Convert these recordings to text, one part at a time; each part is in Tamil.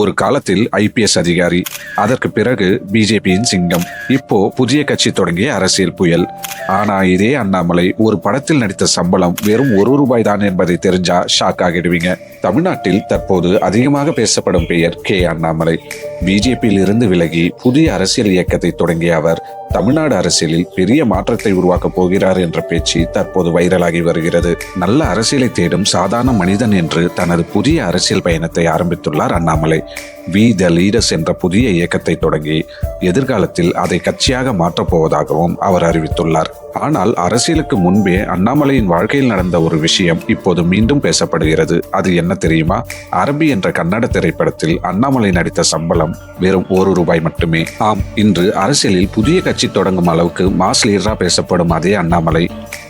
ஒரு காலத்தில் ஐபிஎஸ் அதிகாரி, அதற்கு பிறகு பிஜேபியின் சிங்கம், இப்போ புதிய கட்சி தொடங்கிய அரசியல் புயல். ஆனா இதே அண்ணாமலை ஒரு படத்தில் நடித்த சம்பளம் வெறும் ₹1 தான் என்பதை தெரிஞ்சா ஷாக் ஆகிடுவீங்க. தமிழ்நாட்டில் தற்போது அதிகமாக பேசப்படும் பெயர் கே அண்ணாமலை. பிஜேபியில் இருந்து விலகி புதிய அரசியல் இயக்கத்தை தொடங்கிய அவர் தமிழ்நாடு அரசியலில் பெரிய மாற்றத்தை உருவாக்கப் போகிறார் என்ற பேச்சு தற்போது வைரலாகி வருகிறது. நல்ல அரசியலை தேடும் சாதாரண மனிதன் என்று தனது புதிய அரசியல் பயணத்தை ஆரம்பித்துள்ளார் அண்ணாமலை. வி த லீடர்ஸ் என்ற புதிய இயக்கத்தை தொடங்கி எதிர்காலத்தில் அதை கட்சியாக மாற்றப் போவதாகவும் அவர் அறிவித்துள்ளார். ஆனால் அரசியலுக்கு முன்பே அண்ணாமலையின் வாழ்க்கையில் நடந்த ஒரு விஷயம் இப்போது மீண்டும் பேசப்படுகிறது. அது என்ன தெரியுமா? அரபி என்ற கன்னட திரைப்படத்தில் அண்ணாமலை நடித்த சம்பளம் வெறும் ₹1 மட்டுமே. ஆம், இன்று அரசியலில் புதிய கட்சி தொடங்கும் அளவுக்கு மாஸ் லீடரா பேசப்படும் அதே அண்ணாமலை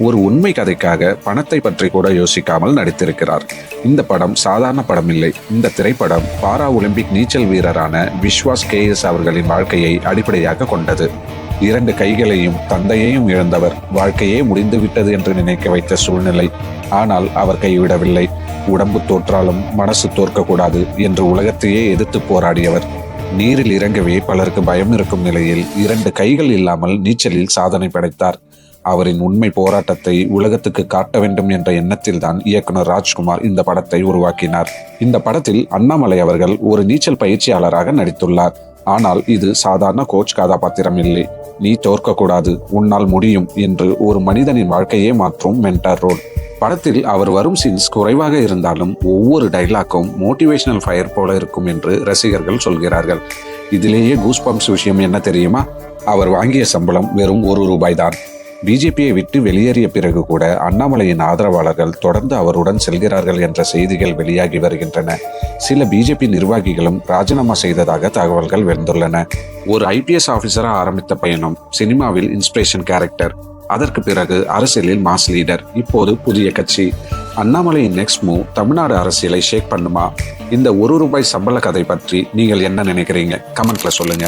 ஒரு உண்மை கதைக்காக பணத்தை பற்றி கூட யோசிக்காமல் நடித்திருக்கிறார். இந்த படம் சாதாரண படம் இல்லை. இந்த திரைப்படம் பாரா ஒலிம்பிக் நீச்சல் வீரரான விஸ்வாஸ் KS அவர்களின் வாழ்க்கையை அடிப்படையாக கொண்டது. 2 கைகளையும் தந்தையையும் இழந்தவர், வாழ்க்கையே முடிந்துவிட்டது என்று நினைக்க வைத்த சூழ்நிலை. ஆனால் அவர் கைவிடவில்லை. உடம்பு தோற்றாலும் மனசு தோற்கக்கூடாது என்று உலகத்தையே எதிர்த்து போராடியவர். நீரில் இறங்கவே பலருக்கு பயம் இருக்கும் நிலையில் 2 கைகள் இல்லாமல் நீச்சலில் சாதனை படைத்தார். அவரின் உண்மை போராட்டத்தை உலகத்துக்கு காட்ட வேண்டும் என்ற எண்ணத்தில் தான் இயக்குனர் ராஜ்குமார் இந்த படத்தை உருவாக்கினார். இந்த படத்தில் அண்ணாமலை அவர்கள் ஒரு நீச்சல் பயிற்சியாளராக நடித்துள்ளார். ஆனால் இது சாதாரண கோச் கதாபாத்திரம் இல்லை. நீ தோற்கக்கூடாது, உன்னால் முடியும் என்று ஒரு மனிதனின் வாழ்க்கையே மாற்றும் மென்டார் ரோல். படத்தில் அவர் வரும் சீன்ஸ் குறைவாக இருந்தாலும் ஒவ்வொரு டைலாக்கும் மோட்டிவேஷனல் ஃபயர் போல இருக்கும் என்று ரசிகர்கள் சொல்கிறார்கள். இதிலேயே கூஸ்பம்ஸ் விஷயம் என்ன தெரியுமா? அவர் வாங்கிய சம்பளம் வெறும் ₹1 தான். பிஜேபியை விட்டு வெளியேறிய பிறகு கூட அண்ணாமலையின் ஆதரவாளர்கள் தொடர்ந்து அவருடன் செல்கிறார்கள் என்ற செய்திகள் வெளியாகி வருகின்றன. சில பிஜேபி நிர்வாகிகளும் ராஜினாமா செய்ததாக தகவல்கள் வந்துள்ளன. ஒரு IPS ஆபீசரா ஆரம்பித்த பயணம் சினிமாவில் இன்ஸ்பிரேஷன் கேரக்டர், அதற்கு பிறகு அரசியலில் மாஸ் லீடர், இப்போது புதிய கட்சி. அண்ணாமலையின் நெக்ஸ்ட் மூவ் தமிழ்நாடு அரசியலை ஷேக் பண்ணுமா? இந்த ₹1 சம்பள கதை பற்றி நீங்கள் என்ன நினைக்கிறீங்க? கமெண்ட்ல சொல்லுங்க.